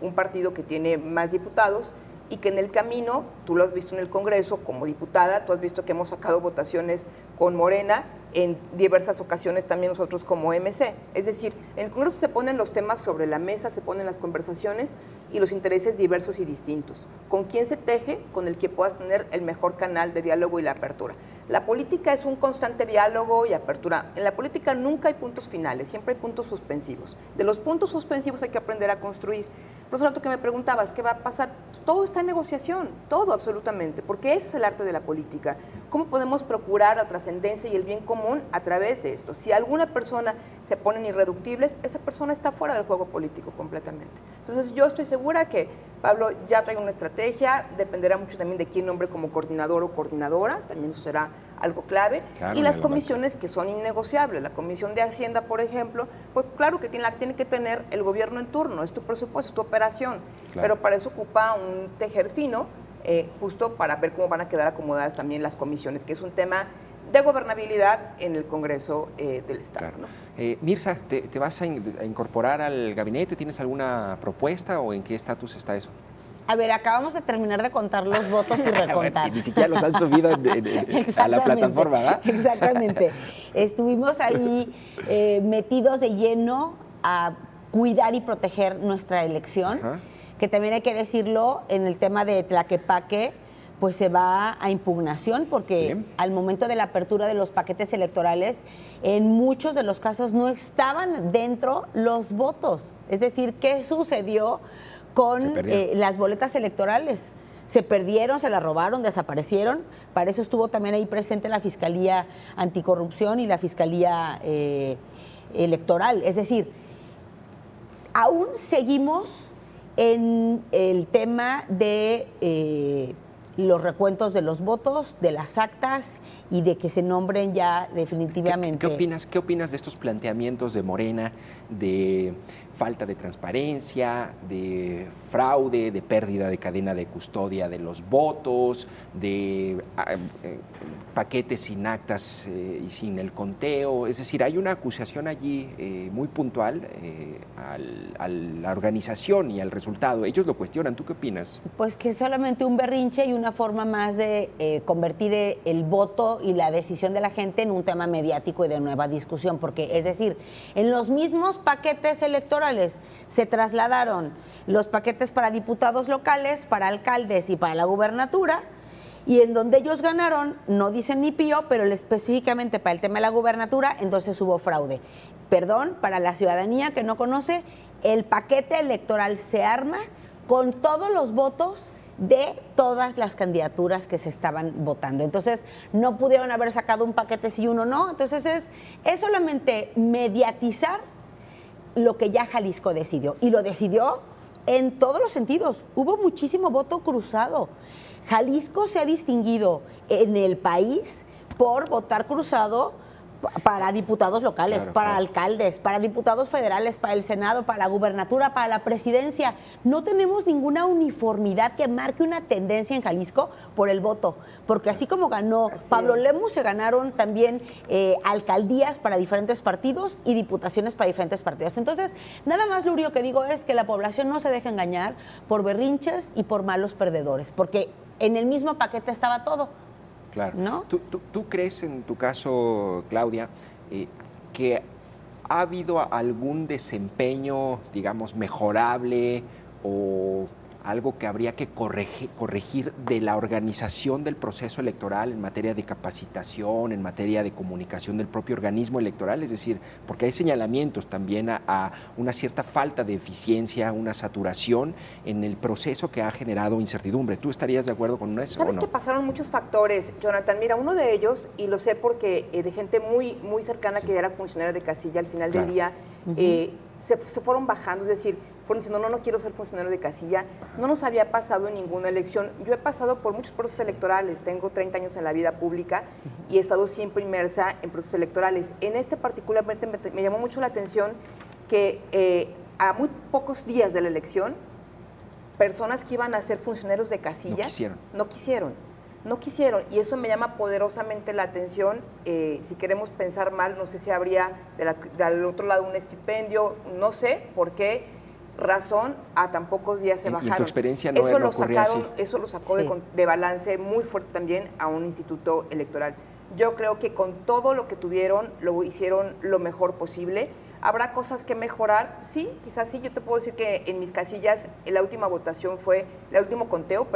un partido que tiene más diputados y que en el camino, tú lo has visto en el Congreso como diputada, tú has visto que hemos sacado votaciones con Morena, en diversas ocasiones también nosotros como MC. Es decir, en el Congreso se ponen los temas sobre la mesa, se ponen las conversaciones y los intereses diversos y distintos. ¿Con quién se teje? Con el que puedas tener el mejor canal de diálogo y la apertura. La política es un constante diálogo y apertura. En la política nunca hay puntos finales, siempre hay puntos suspensivos. De los puntos suspensivos hay que aprender a construir. Por eso, que me preguntabas, ¿qué va a pasar? Todo está en negociación, todo absolutamente, porque ese es el arte de la política. ¿Cómo podemos procurar la trascendencia y el bien común a través de esto? Si alguna persona se ponen irreductibles, esa persona está fuera del juego político completamente. Entonces, yo estoy segura que Pablo ya trae una estrategia, dependerá mucho también de quién nombre como coordinador o coordinadora, también eso será algo clave, y las comisiones que son innegociables. La Comisión de Hacienda, por ejemplo, pues claro que tiene que tener el gobierno en turno, es tu presupuesto, es tu operación, pero para eso ocupa un tejer fino, justo para ver cómo van a quedar acomodadas también las comisiones, que es un tema de gobernabilidad en el Congreso del Estado. Claro. ¿No? Mirza, ¿te vas a incorporar al gabinete? ¿Tienes alguna propuesta o en qué estatus está eso? A ver, acabamos de terminar de contar los votos y recontar. Ni siquiera los han subido a la plataforma, ¿verdad? Exactamente. Estuvimos ahí metidos de lleno a cuidar y proteger nuestra elección, que también hay que decirlo, en el tema de Tlaquepaque, pues se va a impugnación, porque al momento de la apertura de los paquetes electorales, en muchos de los casos no estaban dentro los votos. Es decir, ¿qué sucedió con las boletas electorales? Se perdieron, se las robaron, desaparecieron. Para eso estuvo también ahí presente la Fiscalía Anticorrupción y la Fiscalía Electoral. Es decir, aún seguimos en el tema de los recuentos de los votos, de las actas y de que se nombren ya definitivamente. ¿Qué opinas de estos planteamientos de Morena de falta de transparencia, de fraude, de pérdida de cadena de custodia de los votos, de paquetes sin actas y sin el conteo? Es decir, hay una acusación allí muy puntual a la organización y al resultado. Ellos lo cuestionan. ¿Tú qué opinas? Pues que es solamente un berrinche y una forma más de convertir el voto y la decisión de la gente en un tema mediático y de nueva discusión, porque es decir, en los mismos paquetes electorales se trasladaron los paquetes para diputados locales, para alcaldes y para la gubernatura, y en donde ellos ganaron, no dicen ni pío, pero específicamente para el tema de la gubernatura, entonces hubo fraude. Perdón, para la ciudadanía que no conoce, el paquete electoral se arma con todos los votos de todas las candidaturas que se estaban votando. Entonces, no pudieron haber sacado un paquete si uno no. Entonces, es solamente mediatizar lo que ya Jalisco decidió. Y lo decidió en todos los sentidos. Hubo muchísimo voto cruzado. Jalisco se ha distinguido en el país por votar cruzado para diputados locales, para alcaldes, para diputados federales, para el Senado, para la gubernatura, para la presidencia. No tenemos ninguna uniformidad que marque una tendencia en Jalisco por el voto, porque así como ganó Pablo Lemus, se ganaron también alcaldías para diferentes partidos y diputaciones para diferentes partidos. Entonces, nada más lo único que digo es que la población no se deje engañar por berrinches y por malos perdedores, porque en el mismo paquete estaba todo. Claro. ¿No? ¿Tú crees, en tu caso, Claudia, que ha habido algún desempeño, digamos, mejorable o algo que habría que corregir de la organización del proceso electoral en materia de capacitación, en materia de comunicación del propio organismo electoral? Es decir, porque hay señalamientos también a una cierta falta de eficiencia, una saturación en el proceso que ha generado incertidumbre. ¿Tú estarías de acuerdo con eso? ¿Sabes o no? que pasaron muchos factores, Jonathan? Mira, uno de ellos, y lo sé porque de gente muy, muy cercana que ya era funcionaria de casilla, al final del día se fueron bajando, es decir, fueron diciendo, no quiero ser funcionario de casilla. No nos había pasado en ninguna elección. Yo he pasado por muchos procesos electorales, tengo 30 años en la vida pública y he estado siempre inmersa en procesos electorales. En este particularmente me llamó mucho la atención que a muy pocos días de la elección, personas que iban a ser funcionarios de casilla no quisieron, y eso me llama poderosamente la atención. Si queremos pensar mal, no sé si habría del otro lado un estipendio, no sé por qué razón a tan pocos días se bajaron. ¿Y en tu experiencia no ocurría así? Eso lo sacó de balance muy fuerte también a un instituto electoral. Yo creo que con todo lo que tuvieron, lo hicieron lo mejor posible. ¿Habrá cosas que mejorar? Sí, quizás sí. Yo te puedo decir que en mis casillas la última votación el último conteo,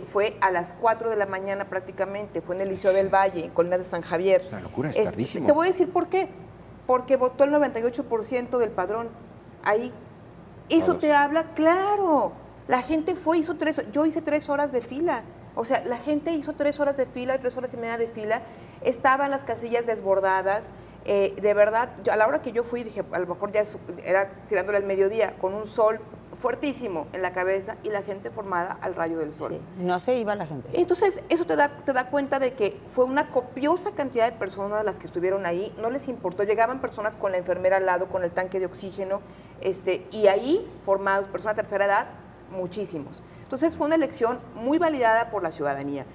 fue a las 4 de la mañana prácticamente, fue en el Liceo del Valle, en Colinas de San Javier. Es una locura, es tardísimo. Te voy a decir por qué. Porque votó el 98% del padrón ahí. Eso te habla, claro. La gente yo hice 3 horas de fila. O sea, la gente hizo 3 horas de fila, 3 horas y media de fila. Estaban las casillas desbordadas. De verdad, a la hora que yo fui, dije, a lo mejor ya era tirándole al mediodía, con un sol fuertísimo en la cabeza y la gente formada al rayo del sol. Sí, no se iba la gente. Entonces, eso te da cuenta de que fue una copiosa cantidad de personas las que estuvieron ahí, no les importó, llegaban personas con la enfermera al lado, con el tanque de oxígeno, y ahí formados, personas de tercera edad, muchísimos. Entonces, fue una elección muy validada por la ciudadanía.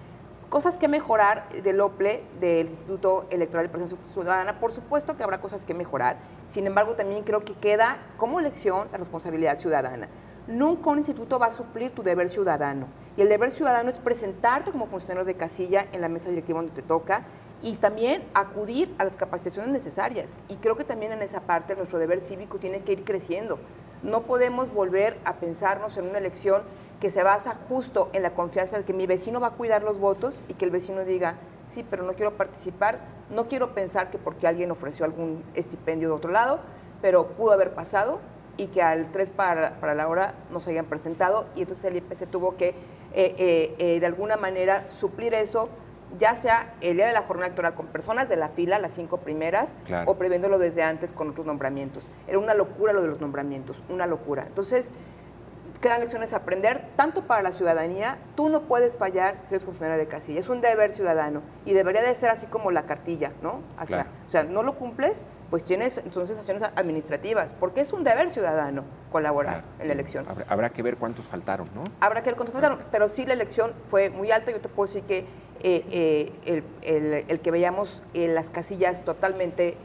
Cosas que mejorar del OPLE, del Instituto Electoral de Participación Ciudadana, por supuesto que habrá cosas que mejorar, sin embargo también creo que queda como elección la responsabilidad ciudadana. Nunca un instituto va a suplir tu deber ciudadano, y el deber ciudadano es presentarte como funcionario de casilla en la mesa directiva donde te toca, y también acudir a las capacitaciones necesarias, y creo que también en esa parte nuestro deber cívico tiene que ir creciendo. No podemos volver a pensarnos en una elección que se basa justo en la confianza de que mi vecino va a cuidar los votos y que el vecino diga, sí, pero no quiero participar, no quiero pensar que porque alguien ofreció algún estipendio de otro lado, pero pudo haber pasado y que al 3 para la hora no se hayan presentado, y entonces el IPC tuvo que de alguna manera suplir eso, ya sea el día de la jornada electoral con personas de la fila, las 5 primeras, o previéndolo desde antes con otros nombramientos. Era una locura lo de los nombramientos, una locura. Entonces, quedan lecciones a aprender, tanto para la ciudadanía. Tú no puedes fallar si eres funcionario de casilla, es un deber ciudadano, y debería de ser así como la cartilla, ¿no? O sea, no lo cumples, pues tienes entonces acciones administrativas, porque es un deber ciudadano colaborar en la elección. Habrá que ver cuántos faltaron, ¿no? Habrá que ver cuántos faltaron, pero sí la elección fue muy alta. Yo te puedo decir que el que veíamos las casillas totalmente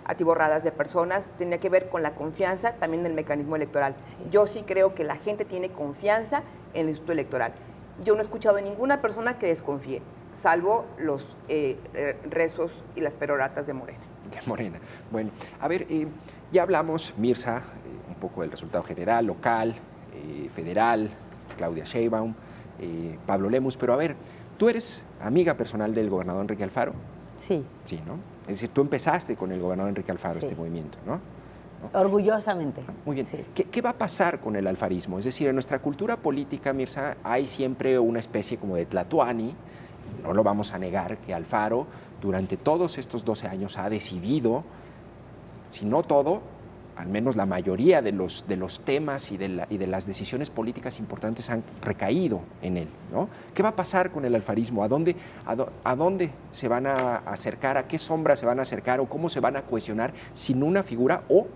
atiborradas de personas tenía que ver con la confianza también del mecanismo electoral. Sí. Yo sí creo que la gente tiene confianza en el Instituto Electoral. Yo no he escuchado de ninguna persona que desconfíe, salvo los rezos y las peroratas de Morena. De Morena. Bueno, a ver, ya hablamos, Mirza, un poco del resultado general, local, federal, Claudia Sheinbaum, Pablo Lemus, pero a ver, ¿tú eres amiga personal del gobernador Enrique Alfaro? Sí. Sí, ¿no? Es decir, tú empezaste con el gobernador Enrique Alfaro este movimiento, ¿no? ¿no? Orgullosamente. Muy bien. Sí. ¿Qué va a pasar con el alfarismo? Es decir, en nuestra cultura política, Mirza, hay siempre una especie como de tlatoani, no lo vamos a negar, que Alfaro durante todos estos 12 años ha decidido, si no todo, al menos la mayoría de los temas y de las decisiones políticas importantes han recaído en él, ¿no? ¿Qué va a pasar con el alfarismo? ¿A dónde se van a acercar? ¿A qué sombra se van a acercar? ¿O cómo se van a cohesionar sin una figura? ¿O,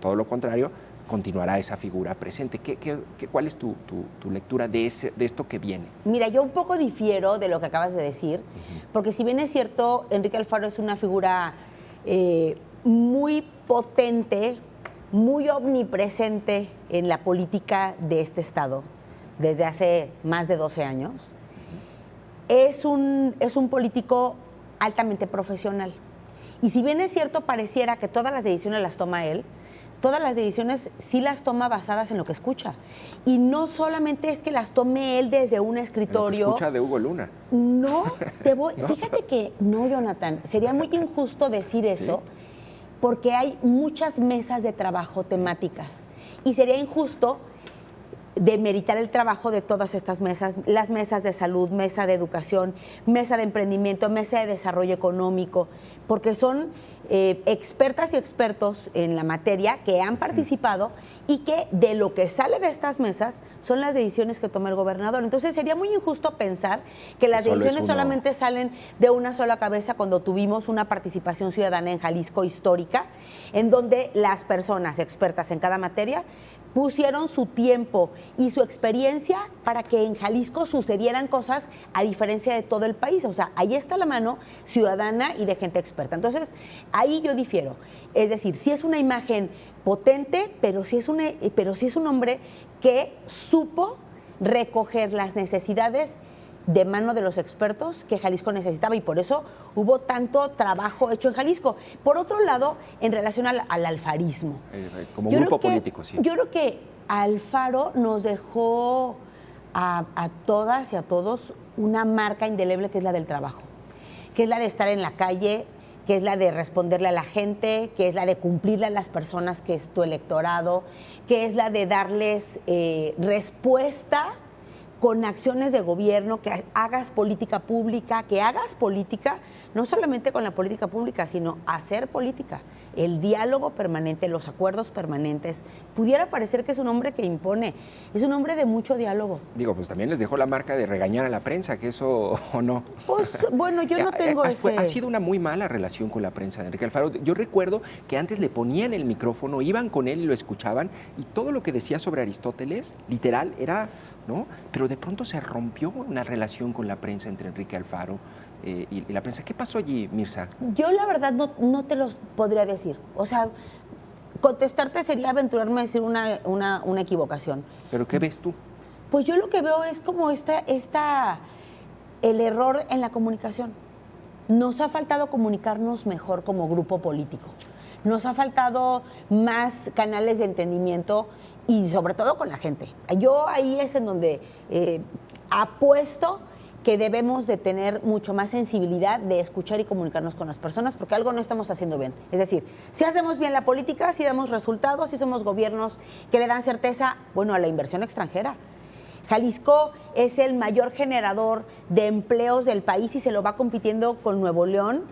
todo lo contrario, continuará esa figura presente? ¿Cuál es tu lectura de esto que viene? Mira, yo un poco difiero de lo que acabas de decir, porque si bien es cierto, Enrique Alfaro es una figura muy potente, muy omnipresente en la política de este Estado desde hace más de 12 años. Es un político altamente profesional. Y si bien es cierto, pareciera que todas las decisiones las toma él, todas las decisiones sí las toma basadas en lo que escucha. Y no solamente es que las tome él desde un escritorio. Lo que escucha de Hugo Luna. No, ¿No? Fíjate que no, Jonathan, sería muy injusto decir eso, ¿Sí? porque hay muchas mesas de trabajo temáticas. Y sería injusto demeritar el trabajo de todas estas mesas, las mesas de salud, mesa de educación, mesa de emprendimiento, mesa de desarrollo económico, porque son expertas y expertos en la materia que han participado y que de lo que sale de estas mesas son las decisiones que toma el gobernador. Entonces sería muy injusto pensar que las decisiones solamente salen de una sola cabeza cuando tuvimos una participación ciudadana en Jalisco histórica, en donde las personas expertas en cada materia pusieron su tiempo y su experiencia para que en Jalisco sucedieran cosas a diferencia de todo el país. O sea, ahí está la mano ciudadana y de gente experta. Entonces, ahí yo difiero. Es decir, sí es una imagen potente, pero sí es un hombre que supo recoger las necesidades de mano de los expertos que Jalisco necesitaba, y por eso hubo tanto trabajo hecho en Jalisco. Por otro lado, en relación al alfarismo. Como grupo político, sí. Yo creo que Alfaro nos dejó a todas y a todos una marca indeleble, que es la del trabajo, que es la de estar en la calle, que es la de responderle a la gente, que es la de cumplirle a las personas que es tu electorado, que es la de darles respuesta con acciones de gobierno, que hagas política pública, que hagas política, no solamente con la política pública, sino hacer política, el diálogo permanente, los acuerdos permanentes. Pudiera parecer que es un hombre que impone, es un hombre de mucho diálogo. Digo, pues también les dejó la marca de regañar a la prensa, que eso o no. Pues bueno, yo no tengo ese... Ha sido una muy mala relación con la prensa de Enrique Alfaro. Yo recuerdo que antes le ponían el micrófono, iban con él y lo escuchaban, y todo lo que decía sobre Aristóteles, literal, era... ¿no? Pero de pronto se rompió una relación con la prensa entre Enrique Alfaro y la prensa. ¿Qué pasó allí, Mirza? Yo la verdad no te los podría decir. O sea, contestarte sería aventurarme a decir una equivocación. ¿Pero qué ves tú? Pues yo lo que veo es como el error en la comunicación. Nos ha faltado comunicarnos mejor como grupo político. Nos ha faltado más canales de entendimiento y sobre todo con la gente. Yo ahí es en donde apuesto que debemos de tener mucho más sensibilidad de escuchar y comunicarnos con las personas, porque algo no estamos haciendo bien. Es decir, si hacemos bien la política, si damos resultados, si somos gobiernos que le dan certeza, bueno, a la inversión extranjera. Jalisco es el mayor generador de empleos del país y se lo va compitiendo con Nuevo León,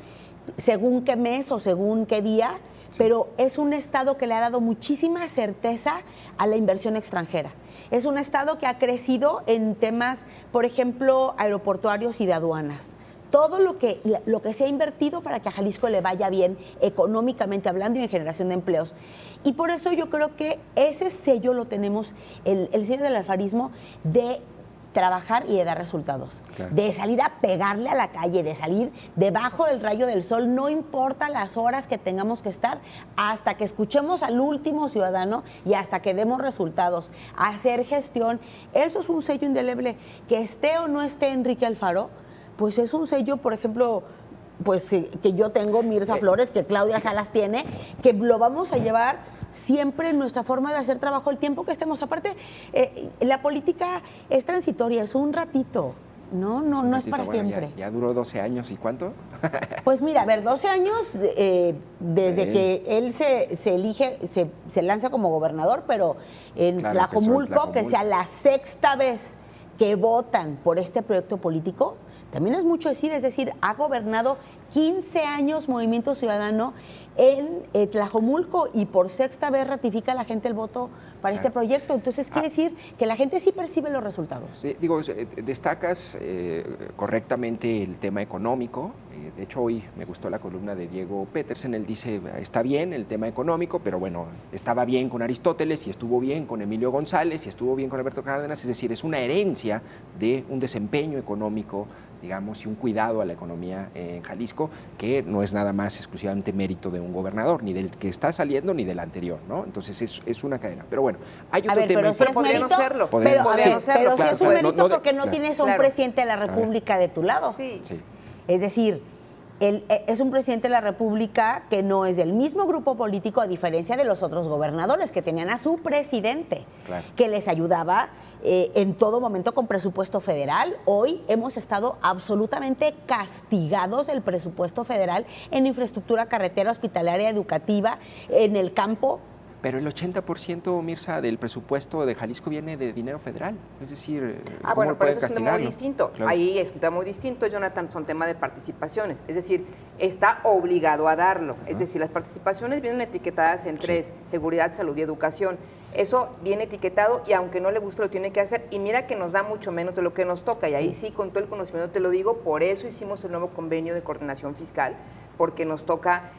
según qué mes o según qué día, pero es un estado que le ha dado muchísima certeza a la inversión extranjera. Es un estado que ha crecido en temas, por ejemplo, aeroportuarios y de aduanas. Todo lo que se ha invertido para que a Jalisco le vaya bien económicamente hablando y en generación de empleos. Y por eso yo creo que ese sello lo tenemos, el sello del alfarismo, de trabajar y de dar resultados, claro, de salir a pegarle a la calle, de salir debajo del rayo del sol, no importa las horas que tengamos que estar, hasta que escuchemos al último ciudadano y hasta que demos resultados, hacer gestión. Eso es un sello indeleble. Que esté o no esté Enrique Alfaro, pues es un sello, por ejemplo, pues que yo tengo, Mirza Flores, que Claudia Salas tiene, que lo vamos a llevar siempre en nuestra forma de hacer trabajo el tiempo que estemos. Aparte, la política es transitoria, es un ratito. No es para Bueno, siempre. ya duró 12 años, ¿y cuánto? Pues mira, a ver, 12 años desde que él se elige, se lanza como gobernador, pero en Claro, Tlajomulco, que Tlajomulco. sea la sexta vez que votan por este proyecto político, también es mucho decir, es decir, ha gobernado 15 años Movimiento Ciudadano en Tlajomulco y por sexta vez ratifica a la gente el voto para este proyecto. Entonces, quiere decir que la gente sí percibe los resultados. Digo, destacas correctamente el tema económico. De hecho, hoy me gustó la columna de Diego Petersen. Él dice, está bien el tema económico, pero bueno, estaba bien con Aristóteles y estuvo bien con Emilio González y estuvo bien con Alberto Cárdenas. Es decir, es una herencia de un desempeño económico, digamos, y un cuidado a la economía en Jalisco, que no es nada más exclusivamente mérito de un gobernador, ni del que está saliendo, ni del anterior, ¿no? Entonces es una cadena. Pero bueno, hay otro tema. Pero si es podría mérito, no serlo. pero, Podría no serlo, pero claro, si es un claro. mérito porque no claro. tienes a un Claro. presidente de la República de tu lado. Sí. Sí. Es decir, él es un presidente de la República que no es del mismo grupo político, a diferencia de los otros gobernadores que tenían a su presidente, Claro. que les ayudaba en todo momento con presupuesto federal. Hoy hemos estado absolutamente castigados del presupuesto federal en infraestructura carretera, hospitalaria, educativa, en el campo. Pero el 80%, Mirza, del presupuesto de Jalisco viene de dinero federal. Es decir, ¿cómo Bueno, lo pero pueden eso es un tema muy castigar, no? distinto. Claro. Ahí es un tema muy distinto, Jonathan, son tema de participaciones. Es decir, está obligado a darlo. Es decir, las participaciones vienen etiquetadas en tres: seguridad, salud y educación. Eso viene etiquetado y aunque no le guste lo tiene que hacer. Y mira que nos da mucho menos de lo que nos toca. Y ahí sí, con todo el conocimiento te lo digo, por eso hicimos el nuevo convenio de coordinación fiscal, porque nos toca,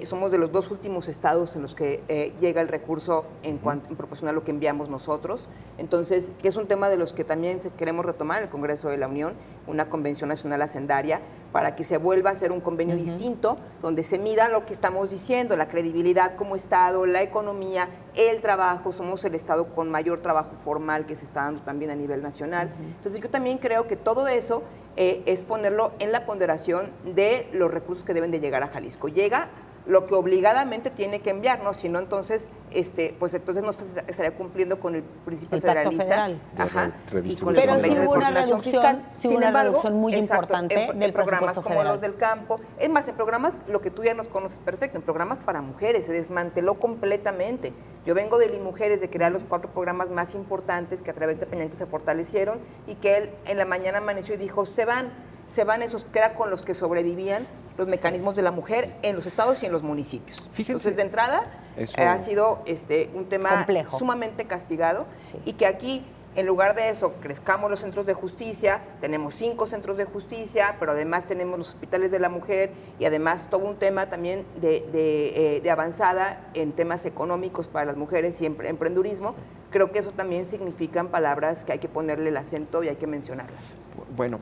somos de los dos últimos estados en los que llega el recurso en proporción a lo que enviamos nosotros. Entonces, que es un tema de los que también queremos retomar en el Congreso de la Unión, una convención nacional hacendaria, para que se vuelva a hacer un convenio distinto, donde se mida lo que estamos diciendo, la credibilidad como Estado, la economía, el trabajo. Somos el Estado con mayor trabajo formal que se está dando también a nivel nacional. Entonces, yo también creo que todo eso es ponerlo en la ponderación de los recursos que deben de llegar a Jalisco. Llega lo que obligadamente tiene que enviar, ¿no? Si no, entonces, pues entonces no se estaría cumpliendo con el principio El pacto federalista. federal. Ajá. De Y con el Pero sí convenio de hubo una coordinación reducción, fiscal. sí Sin hubo una embargo, reducción muy exacto, importante en del programas presupuesto como federal. los del campo. Es más, en programas, lo que tú ya nos conoces perfecto, en programas para mujeres, se desmanteló completamente. Yo vengo de Limujeres, de crear los 4 programas más importantes que a través de Peña Nieto se fortalecieron y que él en la mañana amaneció y dijo, se van esos que era con los que sobrevivían los mecanismos de la mujer en los estados y en los municipios. Fíjense, entonces, de entrada, eso ha sido un tema complejo, sumamente castigado, sí. y que aquí, en lugar de eso, crezcamos los centros de justicia. Tenemos 5 centros de justicia, pero además tenemos los hospitales de la mujer y además todo un tema también de avanzada en temas económicos para las mujeres y emprendurismo. Creo que eso también significan palabras que hay que ponerle el acento y hay que mencionarlas. Bueno,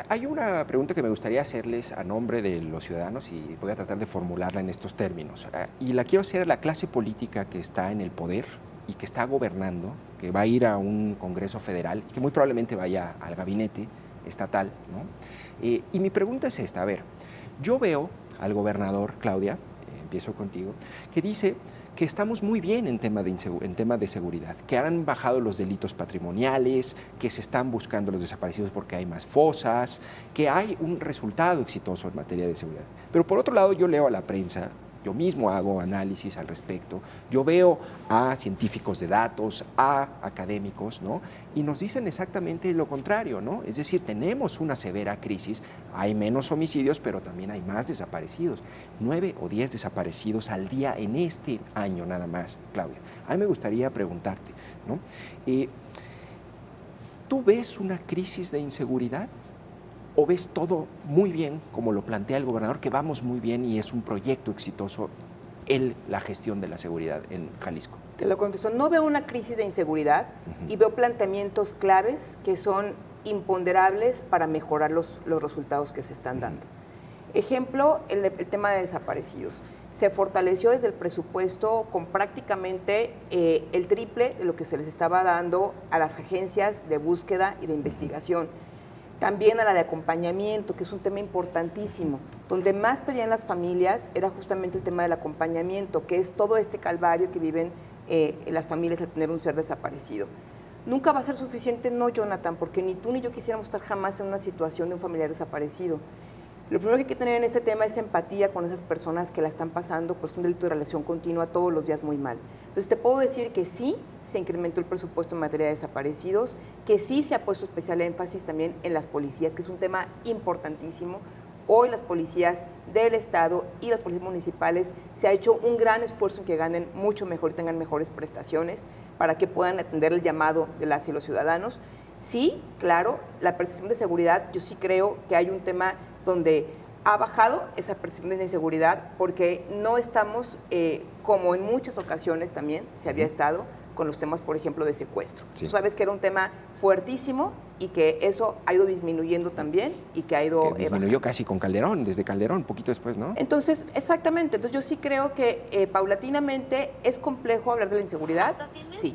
hay una pregunta que me gustaría hacerles a nombre de los ciudadanos y voy a tratar de formularla en estos términos. Y la quiero hacer a la clase política que está en el poder y que está gobernando, que va a ir a un Congreso federal, que muy probablemente vaya al gabinete estatal, ¿no? Y mi pregunta es esta, a ver, yo veo al gobernador, Claudia, empiezo contigo, que dice que estamos muy bien en tema de seguridad, que han bajado los delitos patrimoniales, que se están buscando los desaparecidos porque hay más fosas, que hay un resultado exitoso en materia de seguridad. Pero por otro lado, yo leo a la prensa, yo mismo hago análisis al respecto, yo veo a científicos de datos, a académicos, ¿no? Y nos dicen exactamente lo contrario, ¿no? Es decir, tenemos una severa crisis, hay menos homicidios, pero también hay más desaparecidos. 9 o 10 desaparecidos al día en este año nada más, Claudia. A mí me gustaría preguntarte, ¿no? ¿Tú ves una crisis de inseguridad? ¿O ves todo muy bien, como lo plantea el gobernador, que vamos muy bien y es un proyecto exitoso la gestión de la seguridad en Jalisco? Te lo contesto, no veo una crisis de inseguridad y veo planteamientos claves que son imponderables para mejorar los resultados que se están dando. Ejemplo, el tema de desaparecidos. Se fortaleció desde el presupuesto con prácticamente el triple de lo que se les estaba dando a las agencias de búsqueda y de investigación. También a la de acompañamiento, que es un tema importantísimo. Donde más pedían las familias era justamente el tema del acompañamiento, que es todo este calvario que viven las familias al tener un ser desaparecido. Nunca va a ser suficiente, no, Jonathan, porque ni tú ni yo quisiéramos estar jamás en una situación de un familiar desaparecido. Lo primero que hay que tener en este tema es empatía con esas personas que la están pasando, pues un delito de relación continua todos los días muy mal. Entonces te puedo decir que sí se incrementó el presupuesto en materia de desaparecidos, que sí se ha puesto especial énfasis también en las policías, que es un tema importantísimo. Hoy las policías del Estado y las policías municipales se ha hecho un gran esfuerzo en que ganen mucho mejor y tengan mejores prestaciones para que puedan atender el llamado de las y los ciudadanos. Sí, claro, la percepción de seguridad, yo sí creo que hay un tema donde ha bajado esa percepción de inseguridad porque no estamos, como en muchas ocasiones también se había estado, con los temas, por ejemplo, de secuestro. Sí. Tú sabes que era un tema fuertísimo y que eso ha ido disminuyendo también y que ha ido... Que disminuyó casi con Calderón, desde Calderón, un poquito después, ¿no? Entonces, exactamente. Entonces, yo sí creo que paulatinamente es complejo hablar de la inseguridad. Sí.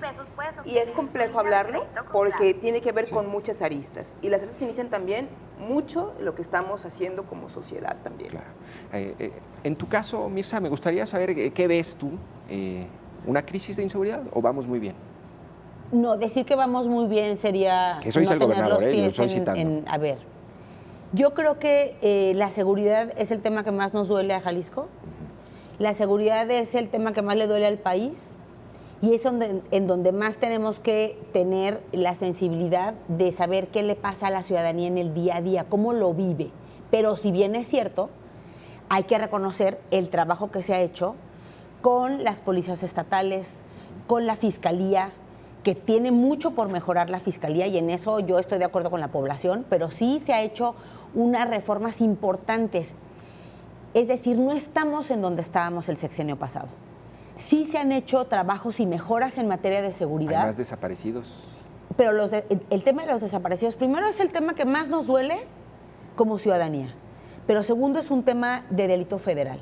Y es complejo hablarlo porque tiene que ver con muchas aristas. Y las aristas inician también mucho lo que estamos haciendo como sociedad también. Claro. En tu caso, Mirza, me gustaría saber qué ves tú. ¿Una crisis de inseguridad o vamos muy bien? No, decir que vamos muy bien sería que sois no el tener gobernador, los pies lo estoy citando. a ver, yo creo que la seguridad es el tema que más nos duele a Jalisco. La seguridad es el tema que más le duele al país y es en donde más tenemos que tener la sensibilidad de saber qué le pasa a la ciudadanía en el día a día, cómo lo vive. Pero si bien es cierto, hay que reconocer el trabajo que se ha hecho con las policías estatales, con la Fiscalía, que tiene mucho por mejorar la Fiscalía y en eso yo estoy de acuerdo con la población, pero sí se ha hecho unas reformas importantes. Es decir, no estamos en donde estábamos el sexenio pasado. Sí se han hecho trabajos y mejoras en materia de seguridad. ¿Hay más desaparecidos? Pero el tema de los desaparecidos, primero es el tema que más nos duele como ciudadanía, pero segundo es un tema de delito federal.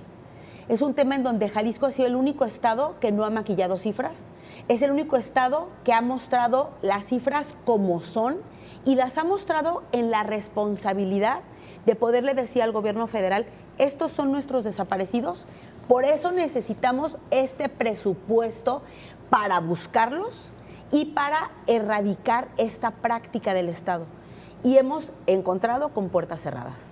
Es un tema en donde Jalisco ha sido el único estado que no ha maquillado cifras. Es el único estado que ha mostrado las cifras como son y las ha mostrado en la responsabilidad de poderle decir al gobierno federal, estos son nuestros desaparecidos, por eso necesitamos este presupuesto para buscarlos y para erradicar esta práctica del Estado. Y hemos encontrado con puertas cerradas.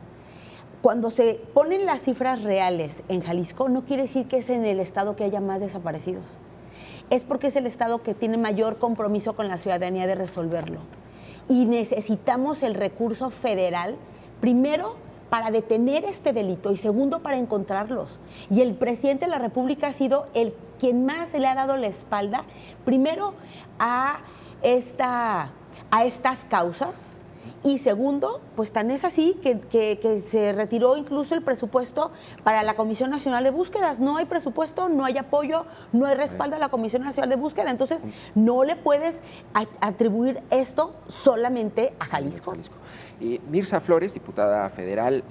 Cuando se ponen las cifras reales en Jalisco, no quiere decir que es en el estado que haya más desaparecidos. Es porque es el estado que tiene mayor compromiso con la ciudadanía de resolverlo. Y necesitamos el recurso federal, primero, para detener este delito y segundo, para encontrarlos. Y el presidente de la República ha sido quien más le ha dado la espalda, primero, a estas causas. Y segundo, pues tan es así que se retiró incluso el presupuesto para la Comisión Nacional de Búsquedas. No hay presupuesto, no hay apoyo, no hay respaldo a la Comisión Nacional de Búsqueda. Entonces, no le puedes atribuir esto solamente a Jalisco. Mirza Flores, diputada federal,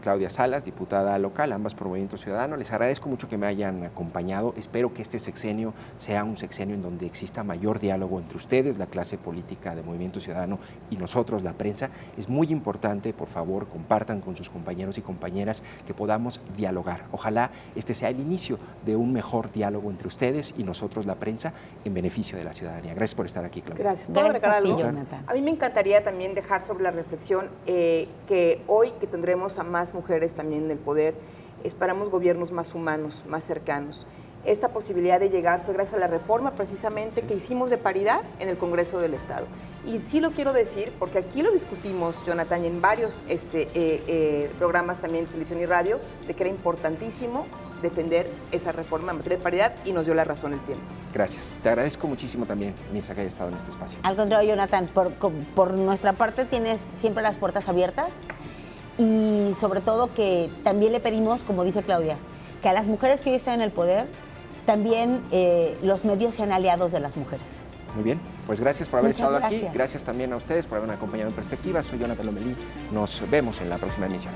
Claudia Salas, diputada local, ambas por Movimiento Ciudadano. Les agradezco mucho que me hayan acompañado. Espero que este sexenio sea un sexenio en donde exista mayor diálogo entre ustedes, la clase política de Movimiento Ciudadano, y nosotros, la prensa. Es muy importante, por favor, compartan con sus compañeros y compañeras que podamos dialogar. Ojalá este sea el inicio de un mejor diálogo entre ustedes y nosotros, la prensa, en beneficio de la ciudadanía. Gracias por estar aquí, Claudia. Gracias. ¿Puedo agregar algo? Jonathan. A mí me encantaría también dejar sobre la reflexión que hoy que tendremos a más mujeres también en el poder, esperamos gobiernos más humanos, más cercanos. Esta posibilidad de llegar fue gracias a la reforma precisamente que hicimos de paridad en el Congreso del Estado. Y sí lo quiero decir porque aquí lo discutimos, Jonathan, y en varios programas también, televisión y radio, de que era importantísimo defender esa reforma en materia de paridad y nos dio la razón el tiempo. Gracias. Te agradezco muchísimo también, Mirza, que hayas estado en este espacio. Al contrario, Jonathan, por nuestra parte tienes siempre las puertas abiertas. Y sobre todo que también le pedimos, como dice Claudia, que a las mujeres que hoy están en el poder, también los medios sean aliados de las mujeres. Muy bien, pues gracias por haber estado aquí. Gracias. Gracias también a ustedes por haberme acompañado en Perspectiva. Soy Jonathan Lomelí. Nos vemos en la próxima emisión.